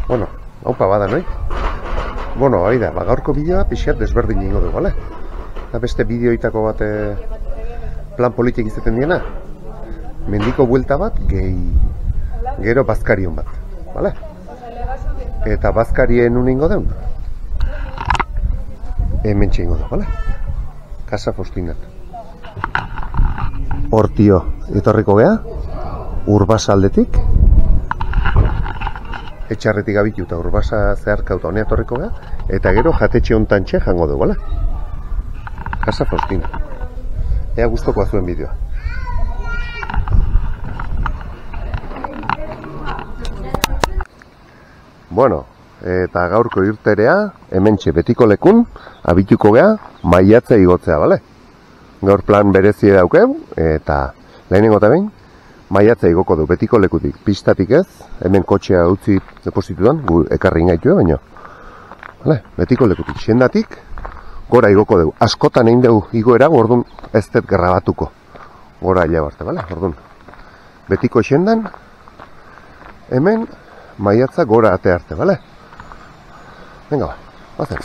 Bueno, haupa bada, noi? Bueno, hori da, gaurko bideoa pixkat desberdin ingo dugu, bale? Eta beste bideoitako bat plan politik izaten diena. Mendiko buelta bat, gero bazkarion bat, bale? Eta bazkarien nun ingo deun? Hemen txingo dugu, bale? Casa Faustinat. Hortio, etorriko gea, Urbasa aldetik, etxarretik abitu eta Urbasa zeharkauta honea etorriko gea, eta gero jatetxe hontan txe jango dugu, bale? Casa Faustina. Ea guztokoa zuen bideoa. Bueno, eta gaurko irterea, hementxe betiko lekun, abituko gea, maiatza igotzea, bale? Gaur plan berezie daukeu, eta lehenengo eta behin, maiatza igoko du, betiko lekutik, pistatik ez, hemen kotxea utzi depositudan, gu ekarri ingaitu, baina, vale? Betiko lekutik, xendatik, gora igoko dugu, askotan egin dugu igoera, orduan ez dut grabatuko, gora aila barte, vale? Orduan, betiko xendan, hemen, maiatza gora ate arte, vale? Venga ba, bazen.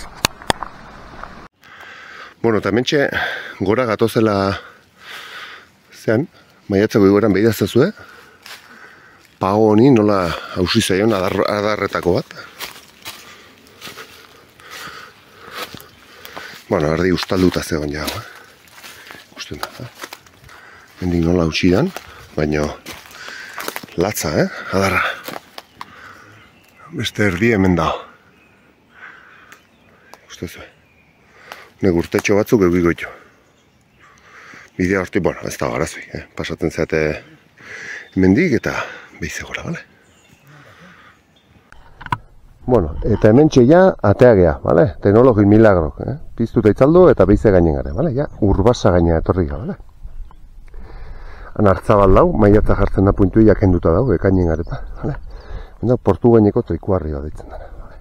Bueno, eta hementxe, gora gatozela zean, maiatzako igoeran behidaz zezue, pago honi nola hausi zaion adarretako bat. Bueno, erdi ustalduta zegoen jau, ikusten da. Hendik nola hausi dan, baina latza, adarra. Beste erdi hemen dago. Ikusten zuen. Nek urtetxo batzuk egigoitu. Bidea horti, bueno, ez da garazoi, pasatzen zeate hemendik eta behize gora, bale? Bueno, eta hemen txeia atea gea, bale? Teknologi milagro, piztuta itzaldu eta behize gainen gare, bale? Ja, Urbasa gaina etorri gara, bale? Han hartzabal dau, maiatza jartzen da puntu jakenduta dau, ekainen gareta, bale? Eta portu gaineko trikuarri bat ditzen dara, bale?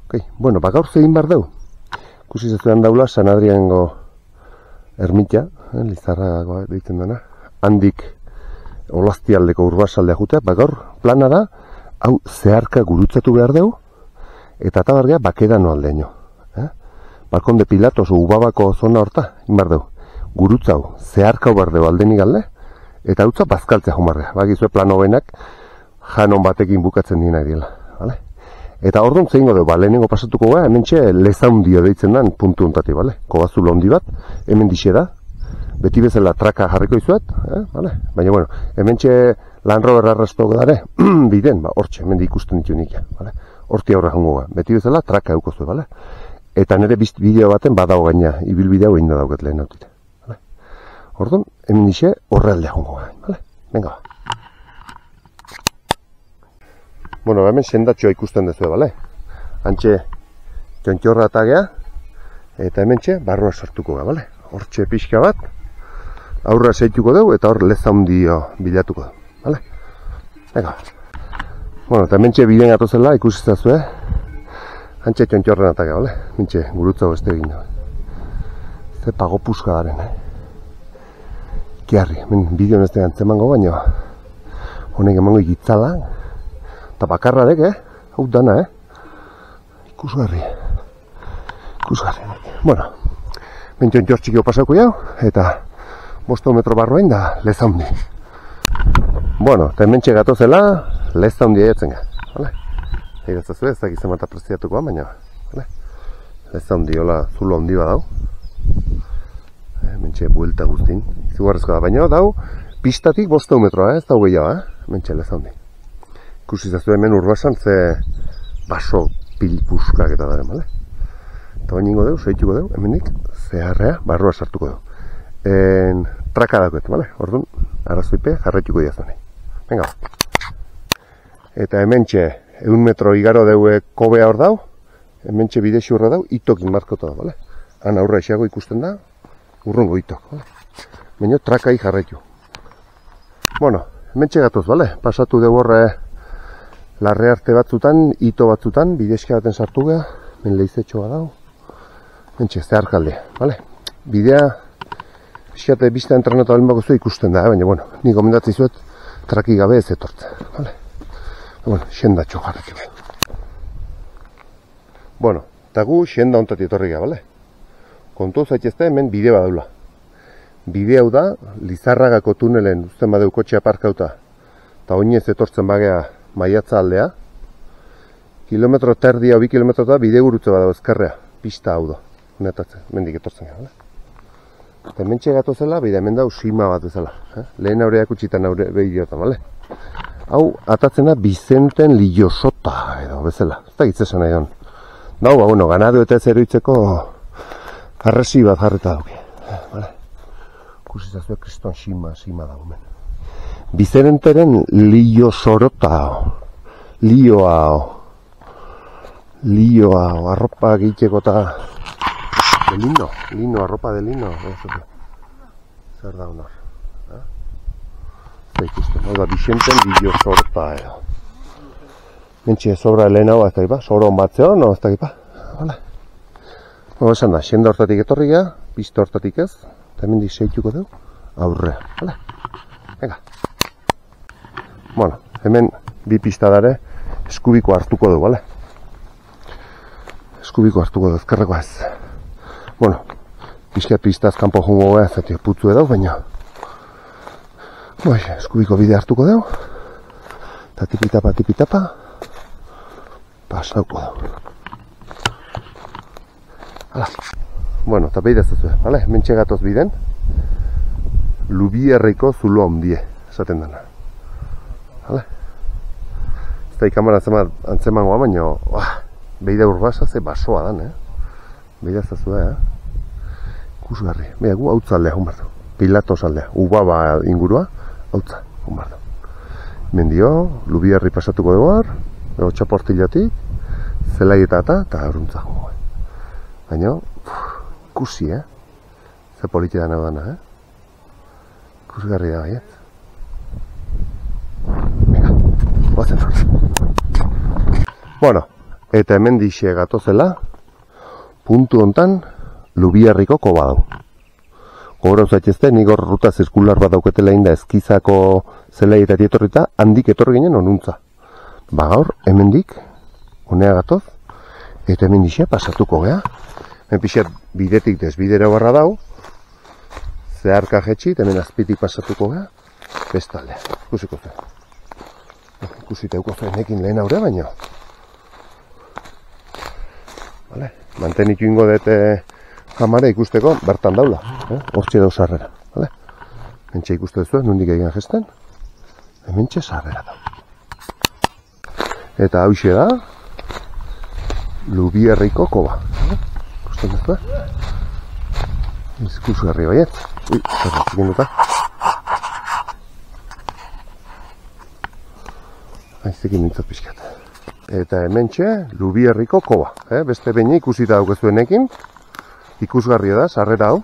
Ok, bueno, gaur zegin bar deu. Ikusi zezuean daula San Adriango ermita, Lizarragoa deitzen dena, handik Olaztialdeko Urbasaldea jutea, gaur plana da, hau zeharka gurutzatu behar dugu, eta tabargea Bakedano aldeño. Balkon de Pilatos, Ubabako zona horta, inbar dugu. Gurutza hau, zeharka behar dugu aldenik alde, eta hautza bazkaltzea jumarrea. Bagizue plano benak, janon batekin bukatzen dina dira, bale? Eta orduan zeingo dugu, lehenengo pasatuko gara, hemen txe lezaundio deitzen den puntu ontati, bale? Kobazulo handi bat, hemen dixe da, beti bezala traka jarriko izuet, bale? Baina, bueno, hemen txe Land Rover arrastok dare, biden, hortxe, hemen ikusten ditu nik, bale? Horti aurra jongo gara, beti bezala traka eukozue, bale? Eta nire bideo baten badago gaina, ibilbidea egin da dauket lehen autite, bale? Orduan, hemen dixe horrealdea jongo gara, bale? Venga ba. Bueno, hemen sendatxoa ikusten dezue, bale? Hantxe txontxorra eta gea, eta hemen txe barrua sartuko ga, bale? Hortxe pixka bat, aurra zeituko dugu, eta hor leza hundio bilatuko dugu, bale? Ega. Bueno, eta hemen txe bideen atozela ikusi zazue, hantxe txontxorra eta gea, bale? Mintxe, gurutza beste egin dugu. Ze pago puska garen, Kiarri, hemen bideon ez da antzemango baino, honek emango ikitzala, eta bakarra dek, hau dana, ikusgarri. Bueno, bentsion jortxikio pasako jau, eta 5 metro barroain da lezaundi. Bueno, eta hemen txegatozela lezaundi aiatzen ga, bale? Egatzazu ez dakizen bat apreziatukoa, baina, bale? Lezaundi, hola, zulo handi bat dau. Hemen txe buelta guztin, izugarrezko da, baina dau, pistatik 5 metroa, ez dau gehiago, hemen txe lezaundi. Ikusi zazu hemen Urbasan ze baso pilpuskak eta daren, bale? Eta bain ingo dugu, seituko dugu, hemenik zeharrea barrua sartuko dugu. Traka dagoet, bale? Orduan, arazoipe jarraituko diazunei. Venga. Eta hemen txe, 1 metro igaro dugu kobea hor dau, hemen txe bide xurra dau, itokin markota da, bale? Han aurra esiago ikusten da, urrungo itok, bale? Baina trakai jarraitu. Bueno, hemen txe gatoz, bale? Pasatu dugu horre larre arte batzutan, ito batzutan, bidezka baten sartu geha, men lehizetxoa dago. Mentxe, zeharkaldea, bale? Bidea, pixate bizta entrenatu alin bako zu ikusten da, baina, bueno, nik gomendatzen zuet, traki gabe ez etortzen, bale? Bueno, xendatxo jarretu. Bueno, eta gu xenda ontatik etorri gara, bale? Kontu zaitezte hemen bide badaula. Bide hau da, Lizarragako tunelen uzten badeu kotxea parkauta, eta oinez etortzen bagea Maiatza aldea, kilometro terdia o 2 kilometro da bide gurutze badago ezkerrea, pista hau da, honetatzen, mendik etortzen gara, bale? Eta hemen txegatu zela, bide hemen dau sima bat bezala, lehen aureak utxitan aure behiriotan, bale? Hau, atatzena Bizenten Liosota, edo bezala, ez da gitzesan nahi hon. Dau, bueno, ganadu eta ez eroitzeko arresi bat jarreta dauki, bale? Kusitazue kriston sima da gumen. Bizenteren Liosorota, Lioa, arropa egiteko eta de lino, arropa de lino, zer da honor. Zer ikusten, hau da, Bizenten Liosorota, edo. Mentxe sobra lehen hau, ez da gipa, sobra hon batzeo, no, ez da gipa, bale? Hau esan da, xenda hortatik etorri gara, pista hortatik ez, eta hemen seituko dugu, aurrea, bale? Venga. Bueno, hemen bi pista dare, eskubiko hartuko dugu, bale? Eskubiko hartuko dugu, ezkerreko ez. Bueno, pistaz kanpo jungo gara, ez putzu edo, baina eskubiko bide hartuko dugu, eta tipitapa, pasauko dugu. Hala. Bueno, eta behi dazazue, bale? Mentxe gatoz biden, Lubierriko zulo handie, esaten dena. Bale? Ez da ikamara antzeman goa, baina behi da urbasa ze basoa dan, behi dazazue, ikusgarri. Beha gu hautza aldea, honbardu. Pilatos aldea, Ubaba ingurua, hautza, honbardu. Mendio, Lubierri pasatuko dugu hor, Txaportillatik, Zelaieta eta aruntza joan. Baina, ikusi, ze politia dana dana, ikusgarri da baiet. Venga, guazen hor. Bueno, eta hemen dixe gatozela, puntu hontan, Lubierriko koba dau. Gogora uzaitezte, nik hor ruta zirkular bat dauketela inda Eskizako Zelaietatik etorrita, handik etorri ginen onuntza. Ba gaur, hemendik, honea gatoz, eta hemen dixe pasatuko gea. Hemen pixat bidetik desbidera barra dau, zeharka jetxit, hemen azpitik pasatuko gea, bestaldea, ikusiko zen. Ikusiteuko zen nekin lehen aurre baino. Vale, mantenitu ingo dute jamara ikusteko bertan daula, hortxe dau sarrera. Vale? Mentxe ikuste duzu, nondik egin gesten, hementxe sarrera da. Eta hauxe da, Lubierriko koba. Ikusten duzu, ikusgarri baiet. Ui, zer zikin duta. Aizekin nintzat pixkat. Eta hementxe, Lubierriko koba. Beste behin ikusita daukezuenekin. Ikusgarria da, sarrera hau.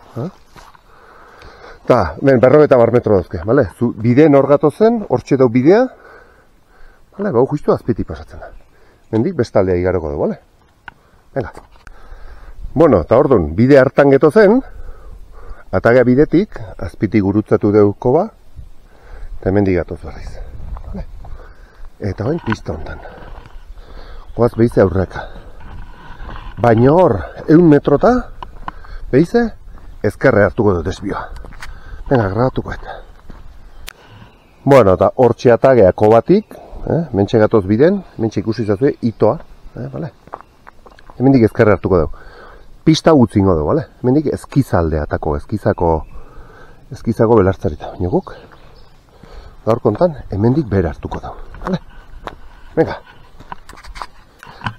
Eta, berrogeta bar metro dauzke, bale? Bideen hor gatozen, hortxe dau bidea. Bale, bau justu azpitik pasatzen da. Mendik bestaldea igaroko du, bale? Venga. Bueno, eta orduan, bide hartan geto zen, atagea bidetik, azpitik gurutzatu deuko ba, eta hemendik gatoz berriz. Vale? Eta bain pista hontan. Goaz behize aurreka. Baina hor, 100 metrota, behize, ezkerre hartuko dut desbioa. Venga, grabatuko eta. Bueno, eta hortxe atagea kobatik, mentxe gatoz biden, mentxe ikusi zazue, itoa, vale? Hemendik ezkerre hartuko dugu. Pista gutzingo dugu, vale? Hemendik Eskizaldea atako, Eskizako belartzarita. Baina guk, gaur kontan, hemendik bera hartuko dugu, vale? Venga.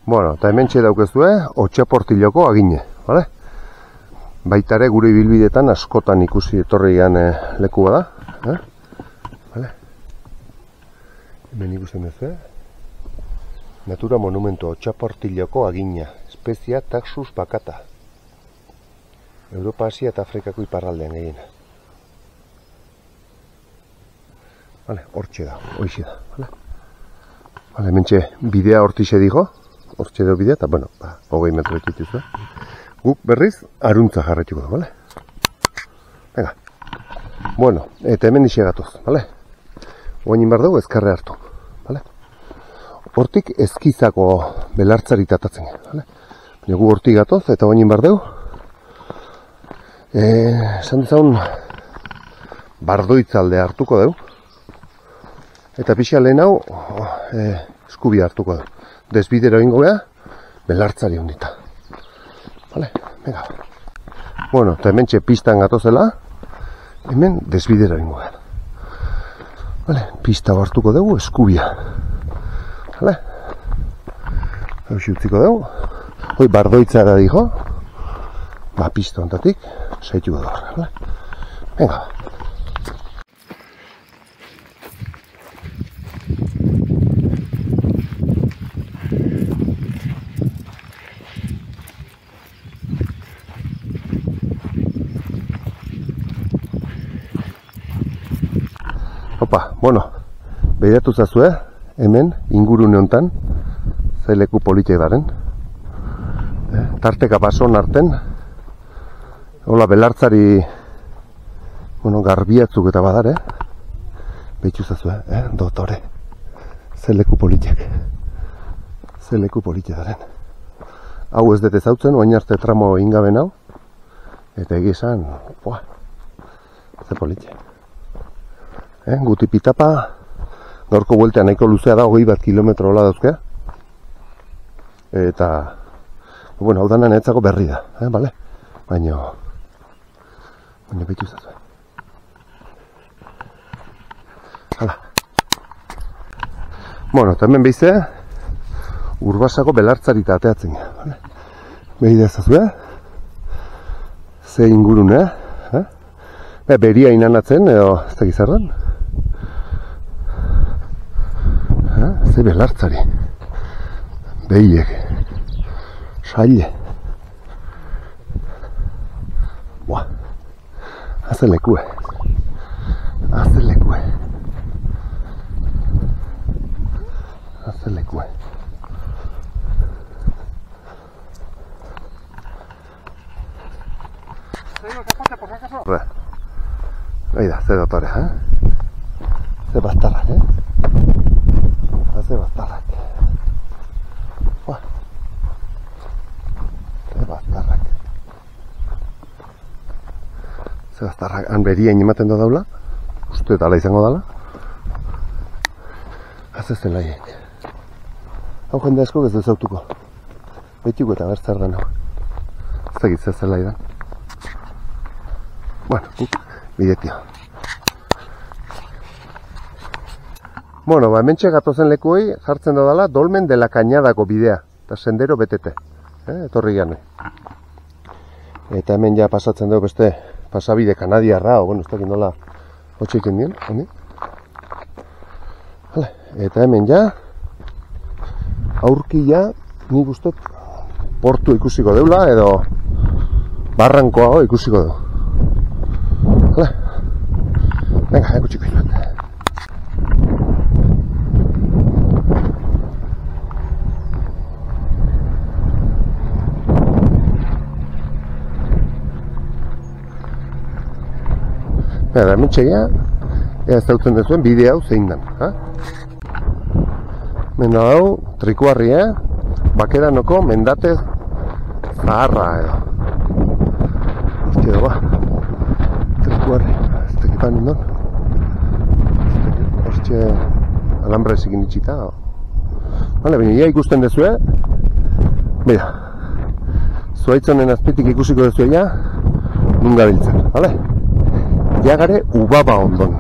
Bueno, eta hementxe daukezue, Otxaportilloko agine, vale? Baitare gure ibilbidetan askotan ikusi etorri egan leku bada, vale? Hemen ikusten duzu, Natura Monumento Otxaportilloko agina, espezia Taxus baccata. Europa, Asia eta Afrikako iparraldean gehiena. Vale, hortxe da, hoixe da, vale? Vale, mentxe, bidea hortixe digo, hortxe da bidea, eta, bueno, 20 metro dituzue. Guk berriz, aruntza jarretuko da, vale? Venga. Bueno, eta hemen dixe gatoz, vale? Oain inbar dugu ezkarre hartu, vale? Hortik Eskizako belartzari tatatzen, vale? Gu hortik gatoz, eta oinin behar dugu. Esan dezagun, bardoitzalde hartuko dugu. Eta pixa lehen hau, eskubia hartuko dugu. Desbidero ingo beha, belartzari ondita. Vale, venga. Bueno, eta hemen pistan gatozela, hemen desbidero ingo beha. Vale, pista hartuko dugu, eskubia. Vale. Hau utziko dugu. Hoi bardoitza da dijo. Ba, pista ontatik, saituko dugu. Vale. Venga. Opa, bueno, behiratu zazue, hemen, ingurune hontan, zaileku politek daren. Tarteka bason arten, hola belartzari, bueno, garbiatzuk eta badare, behitu zazue, dotore, zaileku politek daren. Hau ez dut ezautzen, oain arte tramo ingaben hau, eta egizan, ze politek. Guti pitapa, gaurko bueltea nahiko luzea da, 21 kilometro hola dauzkea. Eta, bueno, hau dana netzako berri da, bale? Baina behitu zazue. Hala. Bueno, eta hemen behizea, Urbasako belartzarita ateatzen gara, bale? Behidea zazue, ze ingurune, beria inanatzen, edo ez da gizarran. Ze belartzari, behiek, saile. Hazen lekue. Ahí da, ze dotore, ze bastarrak, ze bastarrak. Ze bastarrak, han berien ematen da daula, uste eta ala izango dala. Haze zelaiek. Hau jende asko ez dezautuko. Betiko eta bertzar da nago. Ez da gitzea zelai da. Bueno, bidetio. Bueno, hementxe gatozen lekuei jartzen dodala Dolmen de la Cañadako bidea, eta sendero betete, etorri gane. Eta hemen ja pasatzen dugu beste pasabide kanadiarra, bueno, ez dakit nola hotxeiken dien, honi. Eta hemen ja, aurki ja, nik ustot portu ikusiko deula, edo barrankoago ikusiko du. Venga, ikutsiko izuet. Hemen txegia, ez dautzen dezuen bide hau zein den. Mena hau, trikuarria, Bakeranoko mendatez zaharra edo. Hostia, trikuarri, ez tekipan nindon. Hostia, alambre ezikin itxita. Baina, ia ikusten dezue. Bida, zuaitzonen azpitik ikusiko dezue ja, nunga biltzen, bale? Jagare Ubaba ondon.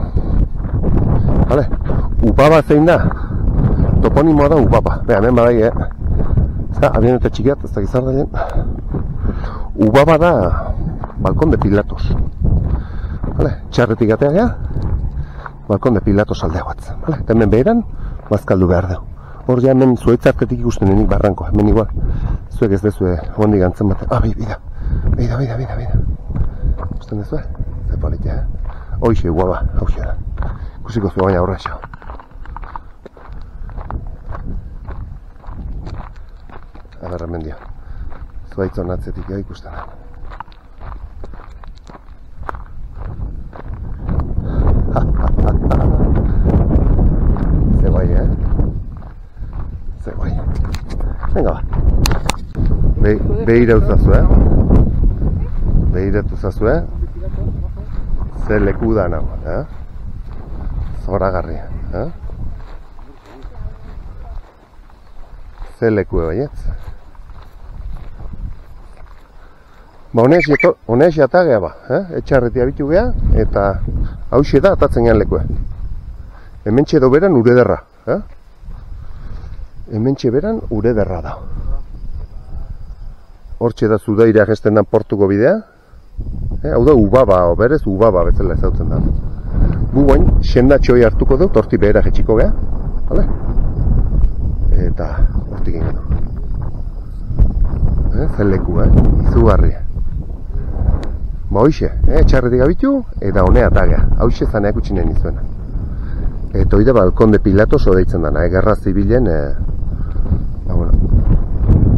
Vale? Ubaba zein da? Toponimoa da Ubaba. Beha, hemen badai, Eta, abien eta txikiat, ez da gizar daien. Ubaba da Balkon de Pilatos. Vale? Txarretik atea gea, Balkon de Pilatos aldea batz. Vale? Eta hemen beheran, bazkaldu behar dugu. Hor ja hemen zuaitzarketik ikusten denik barranko. Hemen igual, zuek ez dezue hondik gantzen baten. Bida. Usten dezue? Ze politia, Hoxe, guaba, hauxe da. Ikusiko zu baina horra xo. Agarra mendia. Zuaitzon atzetik ikusten da. Ze guai, Venga, ba. Behiratu zazue. Ze leku da nago, zoragarria, Ze leku baietz. Ba, honez jata geha ba, etxarretia bitu geha, eta hauxe da atatzen gehan lekua. Hementxe edo beran urederra, Hementxe beran urederra da. Hortxe da Zudaira gesten dan portuko bidea. Hau da Ubaba, berez Ubaba bezala ezautzen da. Gu guain, sendatxoi hartuko dut, horti behera jetxiko geha. Vale? Eta hortik egin du. Zen leku, izugarria. Ba hoxe, etxarretik gabitu, eta honea tagea. Hauxe zaneak utxinen izuena. Eta oide balkon de Pilatos odeitzen dana, gerra zibilen,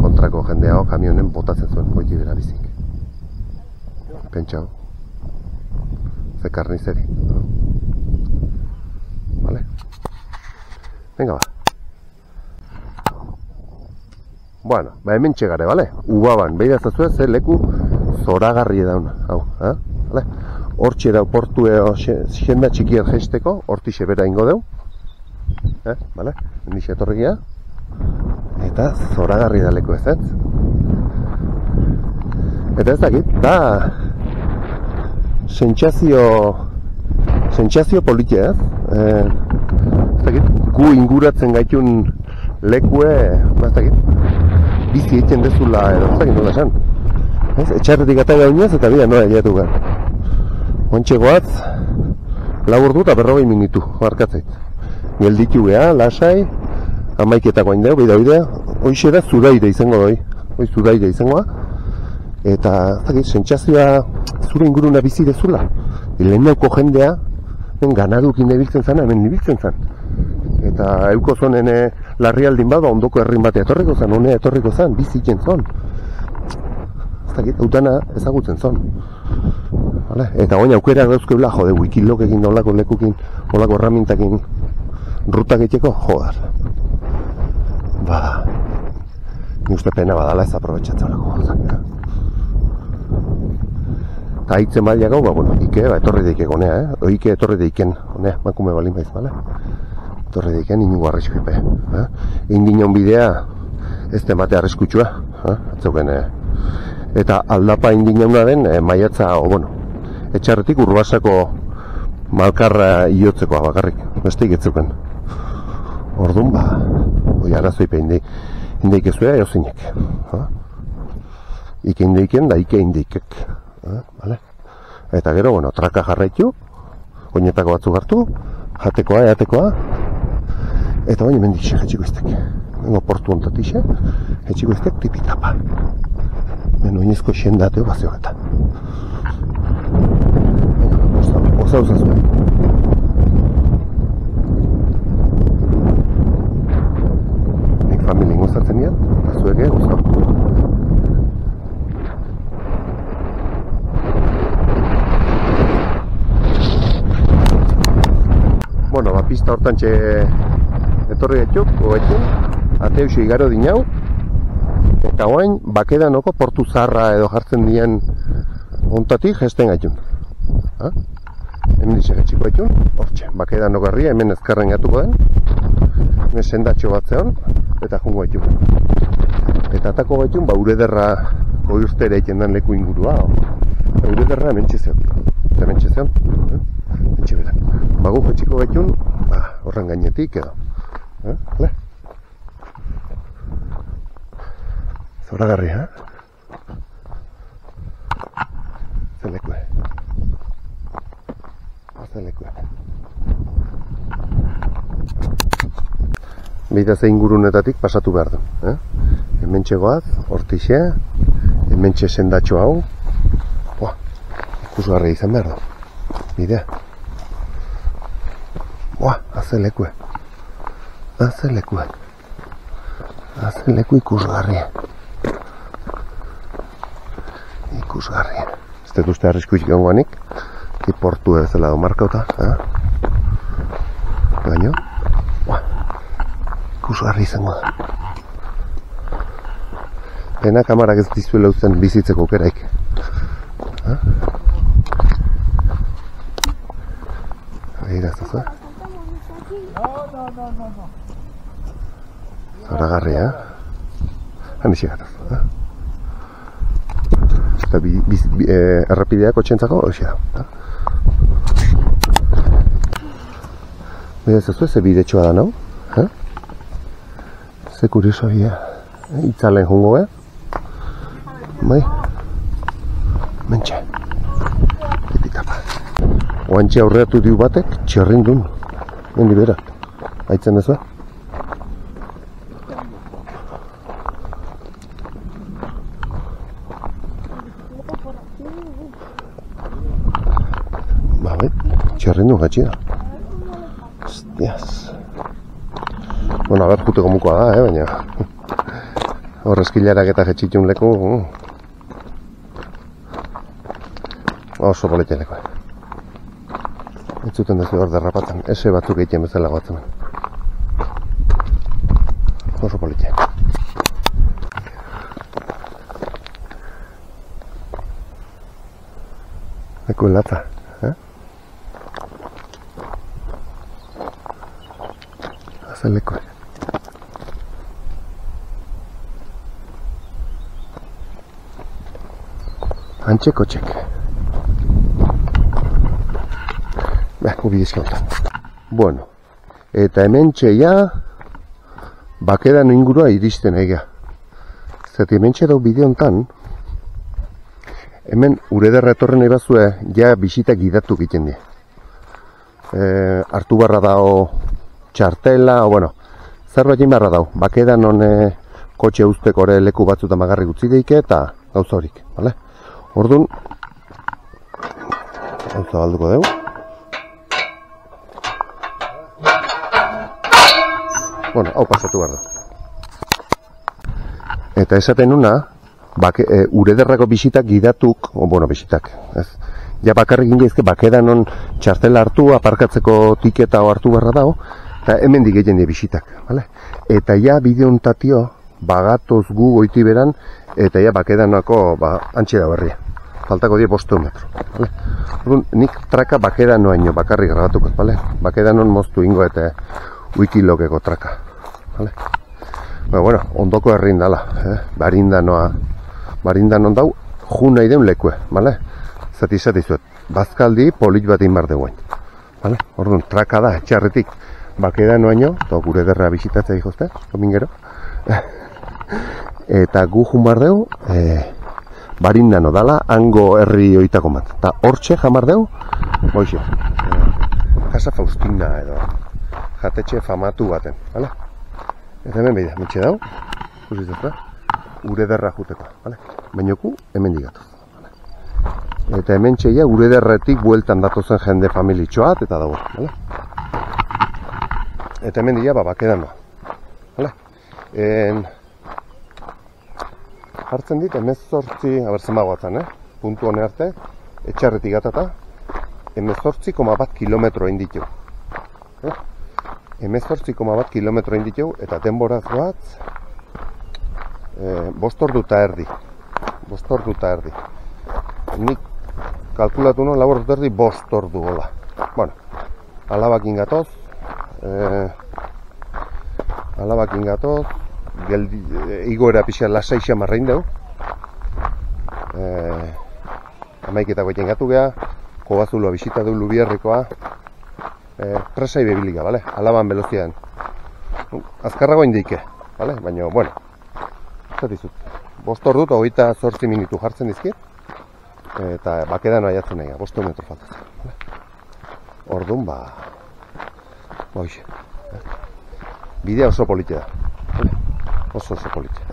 kontrako jendea kamionen botatzen zuen, goiti bera bizik. Pentsau. Ze karnizeri. Vale? Venga ba. Bueno, ba hemen txegare, vale? Ubaban, behirazazue, ze leku zoragarri dauna, hau, vale? Hortxe da portue xenda txikier jesteko, hortixe bera ingo deu. Vale? Hendixe etorregia. Eta zoragarri da leku ez. Eta ez dakit, da sentsazio politia, ez dakit, gu inguratzen gaitun lekue, ez dakit, bizi egiten dezula, edo ez dakit nola esan. Etxarretik eta gaunez eta bida nola egiatu gara. Ontxe goatz, laburdu eta 40 minutu, markatzait. Gelditu geha, lasai, amaiketako hain deu, bida, hoxe da Zudaire izango doi, hoi Zudaire izangoa. Eta, zakit, sentsazioa zure inguruna bizi dezula. Lehen nauko jendea, ganadukin ibiltzen zan, hemen ibiltzen zan. Eta euko zonen larrialdin bat, ondoko herrin batea etorriko zan, honea etorriko zan, bizi iken zon. Zakit, autana ezagutzen zon. Eta goin aukera dauzkeula, jode, wikilokekin, olako lekukin, olako erramintakin, rutak egiteko, jodar. Ba, ni uste pena badala ez aprobetxatzen olako gozak. Eta haitzen baila gau, Ike, etorri daikek honea, Ike etorri daiken, honea, makume balin baiz, bale? Etorri daiken, inungo arrisku ipe. Indinon bidea, ez temate arriskutsua, atzeuken, eta aldapa indinauna den, maiatza, etxarretik Urbasako malkarra iotzekoa bakarrik, besteik etzeuken. Orduan, arazoipe indeik ezuea, eozinek. Ike indeiken, da Ike indeikek. Eta gero, traka jarraitu, oinetako batzuk hartu, jatekoa, eatekoa, eta baina mendik xe, etxiko iztek. Bengo portu ontat ixe, etxiko iztek tipitapa. Ben oinezko xendateo baziogetan. Osa zuen. Nik familien gozatzen nian, azueke gozau. Pista hortantxe etorri etxuk, goetxun, ateuxi igaro dinau, eta guain, bakedanoko portu zarra edo jartzen dien ontatik gesten gaitun. Hemen dixe getxiko gaitun, hortxe, bakedanoko herria, hemen ezkarren gatuko den, hemen sendatxo bat zeon, eta jungo gaitun. Eta atako gaitun, urederra goiurtera egiten den leku ingurua, urederra hemen txezeon, eta hemen txezeon, hemen txeberan. Bagu jetxiko gaitun, horren gainetik edo. Zoragarri, Zelekue. Zelekue. Beita ze ingurunetatik pasatu behar du. Hementxe goaz, hortixe, hementxe sendatxo hau. Ikusgarri izan behar du. Bidea. Azelekue. Azeleku ikusgarria. Ez dut uste arriskuik gongoanik, portu bezala du markauta. Baina, ikusgarri izango da. Pena kamarak ez dizuela uzten bizitzeko aukeraik. Begira zazu. Zoragarria. Hanixi gatoz. Eta errepideak kotxentzako hoxe da. Begira zazu, ze bidetxoa da nau. Ze kurioso bia. Itzalen jungo, Bai. Mentxe. Tipitapa. Oantxe aurreatu diu batek, txerrindun. Mendi berat. Aitzen dezu? Bai, txerrindun gatxia. Hostias. Bueno, a ber, juteko mukoa da, baina... Horrezkilarak eta jetxitxun leku... Oso politia leku. Ez zuten dezu hor derrapatzen, ese batzuk egiten bezala goatzen. Oso politia. Leku latza, Hazen leku. Antxeko txek. Ubidezka honetan. Bueno, eta hemen txeia bakedan ingurua iristen egia. Zati hemen txe dau bide honetan, hemen urederra etorren ebazue ja bisitak gidatu egiten die. Hartu barra dao txartela, o bueno, zerbait egin barra dao. Bakedan hone kotxe usteko ere leku batzuta magarri gutzi deike eta gauza horik, bale? Orduan, gauza balduko dugu. Bueno, hau pasatu behar da. Eta esaten nuna, urederrako bisitak gidatuk, bisitak, ez? Ja bakarrik ingeizke bakedan non txartela hartu, aparkatzeko tiketa hartu beharra dago, eta hemen digeten die bisitak, bale? Eta ja bide hontatio, bagatoz gu goiti beran, eta ja bakedanako, antxe da berria. Faltako die 500 metro, bale? Orduan, nik traka bakedan noaino bakarrik grabatuko, bale? Bakedan non moztu ingo eta wikilogeko traka, bale? Bueno, ondoko herrin dala, barindan ondau, ju nahi den lekue, bale? Zati zuet, bazkaldi polit bat inbar deguen, bale? Orduan, traka da, etxarretik, bakedan noaino, eta gure derra bisitatzea dihozte, komingero, eta gu jumar deu, barindano dala, hango herri oitako bat. Eta hortxe jamar deu, boixe, Casa Faustina edo, jatetxe famatu baten, bale? Eta hemen behida, mitxe dau, ikusitzez, urederra juteko, bale? Bainoku, hemen digatoz. Eta hemen txeia, urederretik bueltan datozen jende familitxoat, eta dago, bale? Eta hemen dira, bakedan doa, bale? Hartzen dit, 18, zenba guatzen, puntu hone arte, etxarretik atata, 18,1 kilometro inditu. 18,1 kilometro inditu, eta denboraz bat, 5 ordu eta erdi. 5 ordu eta erdi. Nik kalkulatu non, 4 ordu erdi, 5 ordu gola. Bueno, alabakin gatoz, igoera pixka lasaixa marrein dugu. Amaiketako egin gatu geha, Kobazuloa bisita du Lubiarrikoa, tresai bebilika, bale? Alaban belozian. Azkarrago indike, bale? Baina, bueno, zatizut. 5 ordu eta 28 minutu jartzen dizkit, eta bakedan aiatzen nahi, 5 metro faltatzen. Orduan, hoxe. Bidea oso politia da. Oso politia.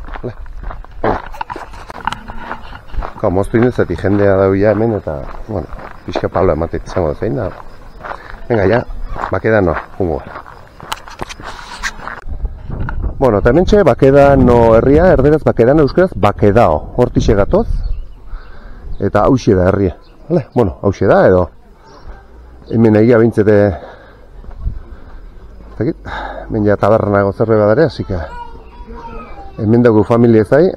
Moztu indezatik jendea dauia hemen eta, bueno, pixka palo ematet izango da zein da. Venga, ja, bakedan noa, jungo. Bueno, eta hemen txe, bakedano herria, erderaz bakedano euskaraz, bakedao. Hortixe gatoz, eta hauxe da herria. Vale? Bueno, hauxe da, edo hemen egia bintzete, hemen ja tabernago zerbe badare, así que hemen dugu familia zai,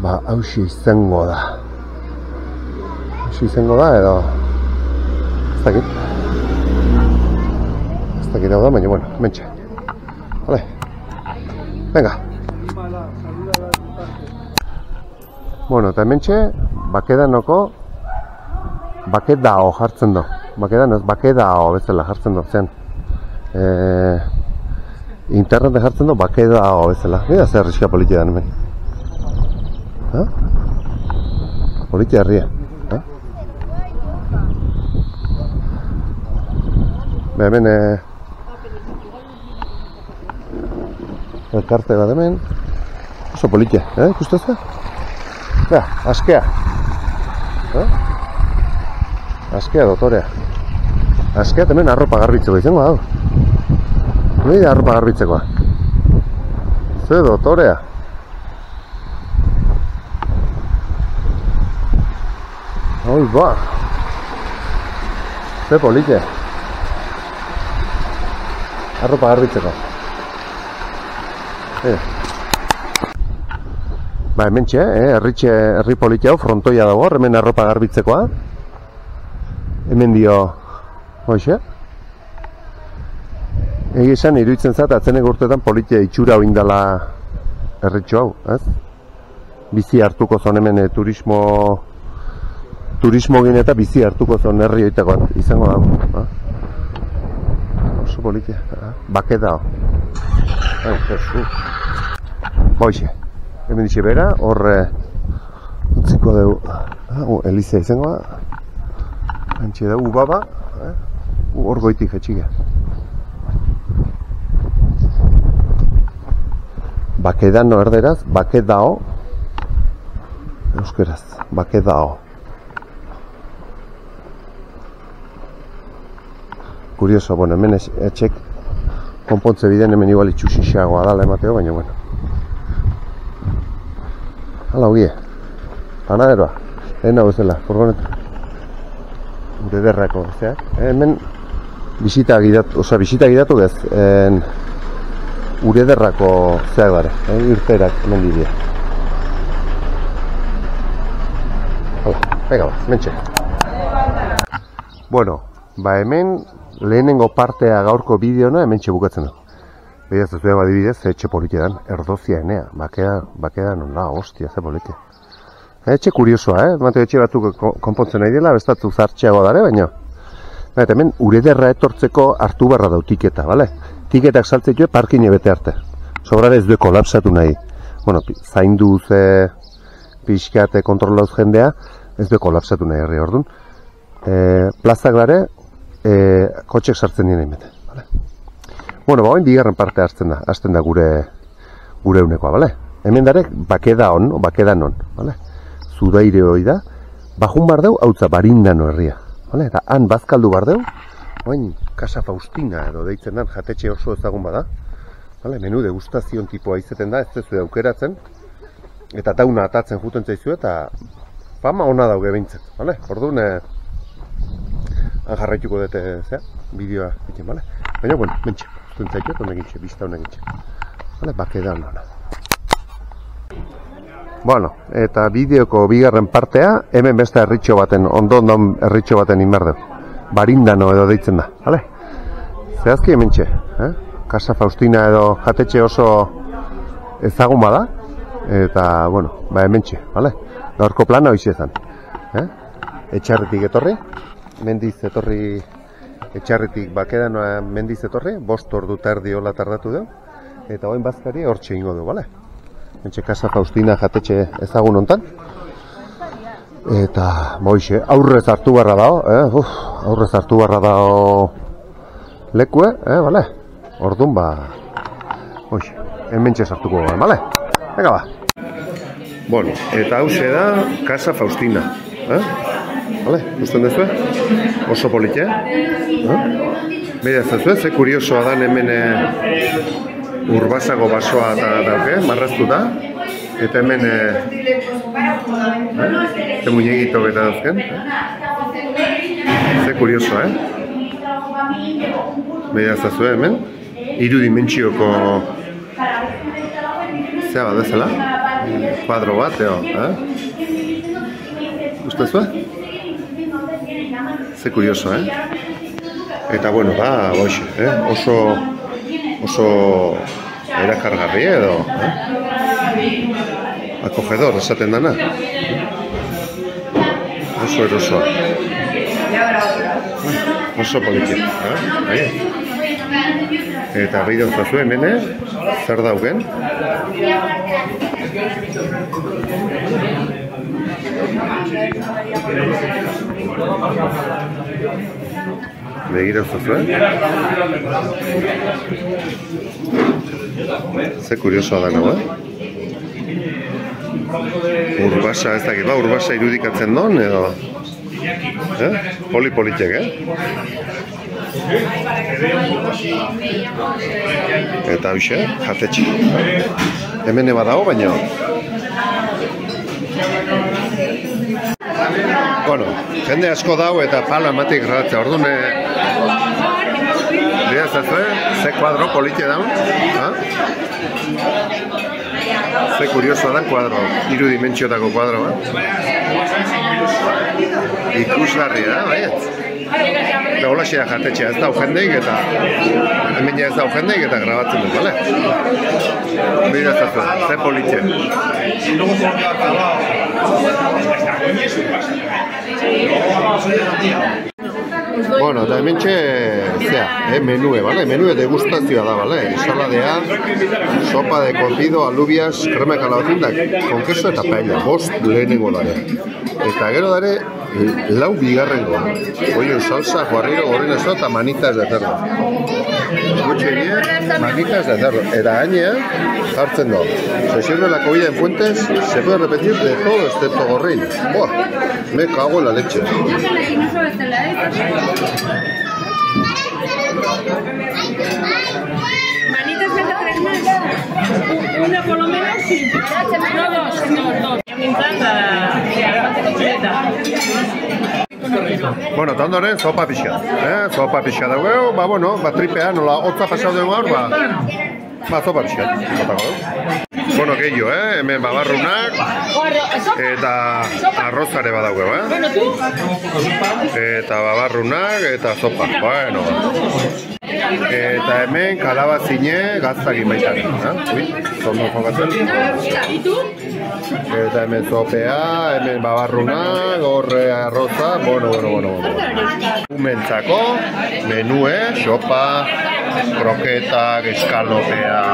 Ba, hausi izango da. Hausi izango da, edo... Ez dakit. Ez dakit hau da, baina, bueno, mentxe. Vale. Venga. Bueno, eta mentxe, bakedanoko... Bakedao jartzen du. Bakedan ez, bakedao bezala jartzen du, zen. Interneten jartzen du, bakedao bezala. Mira zer riska politia da hemen. Ha? Politia herria. Ha? Hemen elkarte bat hemen. Oso politia, ikustez da? Ja, askea. Askea dotorea. Askea hemen arropa garbitzeko izango hau. Nire arropa garbitzekoa. Ze dotorea. Hoi ba. Ze politia. Arropa garbitzeko. Ba, hemen txe, herri politia hau, frontoia dago, hemen arropa garbitzekoa. Hemen dio, hoxe. Egi esan, iruditzen zat, atzenek urteetan politia itxura oindala herritxo hau, ez? Bizi hartuko zon hemen turismo gine eta bizi hartuko zon herri oitakoan, izango dago. Oso politia, bakedao. Hoxe, hemen dixe bera, horre utziko dugu, Elizea izango da. Antxe da, ubaba, hor goitik jetxiga. Bakedano erderaz, bakedao, euskeraz, bakedao. Kurioso, bueno, hemen etxek konpontze biden hemen igual itxusixagoa dala emateo, baina, bueno. Hala, hugie, panaderoa, lehen hau ezela, furgoneta. Gure derrako, hemen bisita gidatu gez, gure derrako zeak dara, irterak hemen didea. Hala, pega bat, mentxe. Bueno, ba hemen lehenengo partea gaurko bideona hemen bukatzen da. Beha ez dugu adibidez, etxe politia dan, erdozia enea, bakea non da, hostia, ze politia. Etxe kuriosoa, Mateo etxe batzuk konpontzen nahi dela, bestatzu zartxeago dare, baina. Eta hemen, urederra etortzeko hartu barra dau tiketa, bale? Tiketak saltzeko parkine bete arte. Sobrare ez du kolapsatu nahi. Bueno, zaindu ze pixkate kontrolauz jendea, ez du kolapsatu nahi herri orduan. Plazak dare, kotxek sartzen nien bete, bale? Bueno, ba, bigarren parte hasten da gure unekoa, bale? Hemen darek bakedanon, bale? Zudaire hori da, bajun bar deu, hautza barindano herria. Vale? Eta han bazkaldu bar deu, oain Casa Faustina edo deitzen dan, jatetxe oso ezagun bada. Vale? Menu degustazion tipoa izeten da, ez zezu aukeratzen. Eta dauna atatzen juten zaizu eta fama ona dauge behintzen. Vale? Orduan, han jarraituko dute bideoa egiten, vale? Baina, bueno, mentxe, zuten zaitu, honek egitxe, bizta honek egitxe. Vale? Bakedan hona. Bueno, eta bideoko bigarren partea, hemen beste herritxo baten, ondo herritxo baten inberdeu. Barindano edo deitzen da, bale? Zehazki hemen txe, Casa Faustina edo jatetxe oso ezagun bada, eta, bueno, ba hemen txe, bale? Gaurko plana hoize ezan. Etxarritik etorri, mendiz etorri, etxarritik bakedanoa mendiz etorri, 5 ordu terdi hola tardatu deu, eta oain bazkari hortxe ingo du, bale? Entxe Casa Faustina jatetxe ezagun hontan. Eta, boixe, aurrez hartu barra dao, aurrez hartu barra dao lekue, bale? Orduan, ba, boixe, hementxe sartuko gara, bale? Venga, ba. Bueno, eta hause da Casa Faustina, bale? Gusten duzu, oso polite, Beira ez duzu, ze kuriosoa dan hemen urbasago basoa dauke, marraztuta, eta hemen ze muñeguito beta dauzken. Ze kuriosoa, Beira ez duzu, hemen, 3 dimentsioko zea bat bezala. Kuadro bat, Ustezue? Ze kurioso, Eta, bueno, da, boixe, oso erakargarri edo, acogedor, esaten dana. Oso erosoa. Oso politia, Eta behi dautzazu hemen, zer daugen? Begira uzazu, Ze kuriosoa da nago, Urbasa, ez dakit, urbasa irudikatzen don, edo... Polipolitek, Eta hoxe, jatetxe. Hemen eba dago, baina... Bueno, jende asko dago eta palo ematik grabatzea, orduan... Dira zazue, ze kuadro politia daun, Ze kuriosoa da kuadro, 3 dimentsiotako kuadro, Ikusgarria da, baiet? Holaxea jatetxea, ez dau jendeik eta hemen ez dau jendeik eta grabatzen dut, bale? Bida zazua, ze politia. Bueno, eta hemen menue, bale? Menue degustazioa da, bale? Ensaladea, sopa de cocido, alubias, crema de calabacindak, con queso eta paella, 5 lehenengo dare. Eta gero dare, 4 bigarrengoa. Oio salsa, guarriro, gorrinezo eta manitas de cerdo. Gutxerie, manitas de cerdo. Eta gainea, jartzen do. Se sirve la comida en Fuentes, se puede repetir de todo excepto gorrin. Buah, me cago en la leche. Manitas de 3 más. Una por lo menos, sí. No, 2. Bueno, eta ondoren, sopa pixka. Sopa pixka dago, bueno, tripea, nola hotza pasau dugu gaur, sopa pixka. Bueno, gehiago, hemen babarrunak, eta arrozare badaugu, Eta babarrunak, eta sopa, bueno. Eta hemen kalabazine gaztakin baitan, zondo jokatzen. Eta hemen sopea, hemen babarrunak, horre arroza, bueno. Umentzako, menue, sopa, kroketak, eskalopea,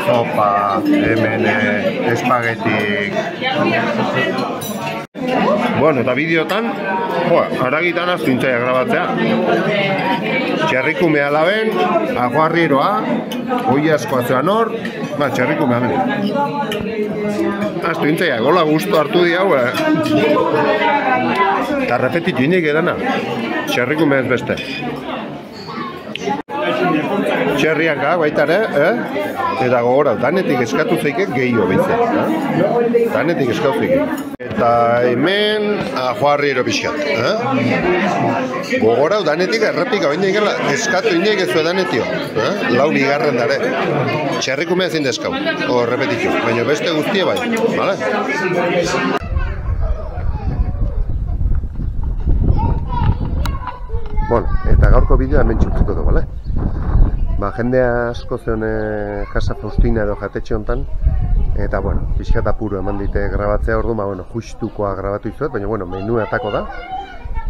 sopa, hemen espagetik. Bueno, eta bideotan, haragitan aztu intzaiak grabatzea. Txerrikumea alaben, aguarrieroa, hoi askoa zean hor, txerrikumea hemen. Aztu intzaiak, hola guztu hartu di hau, eta repetitu inik edana, txerrikumea ez beste. Txerriaka, baitare, eta gogora, danetik eskatu zeiket gehiago behitzen, danetik eskatu zeiket. Eta hemen ajuarriero pixkat, Gogora, danetik errepika, eskatu inek ez danetio, 4 bigarren dare. Txerrikumea zein deskau, repetitu, baina beste guztie bai, bale? Bueno, eta gaurko bideo hemen txutziko du, bale? Jende asko zeon Casa Faustina edo jatetxe hontan, eta, bueno, pixkat apuro eman dite grabatzea ordu, justukoa grabatu izuet, baina, menue atako da.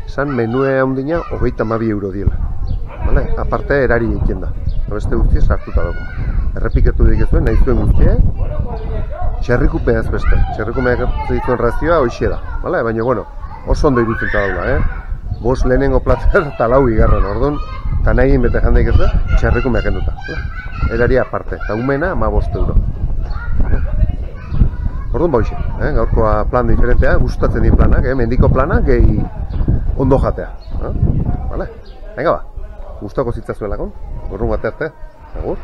Esan, menue handina, 32 euro diela. Aparte, erari egiten da. Beste guztie sartuta dugu. Errepiketu dikizuen, nahi zuen guztie, txerrikupea ez beste. Txerrikupeak zuen razioa hoxe da. Baina, oso ondo irutzen daula, 5 lehenengo plater eta 4 bigarren, orduan, eta nahi bete jandaik ez da, txerrikumeak enduta. Erari aparte, eta umena 15 euro. Orduan bauxe, gaurkoa plan diferentea, gustatzen din planak, mendiko planak, gehi ondo jatea. Venga ba, gustako zitzazuelakon, gorrun bat arte, agur.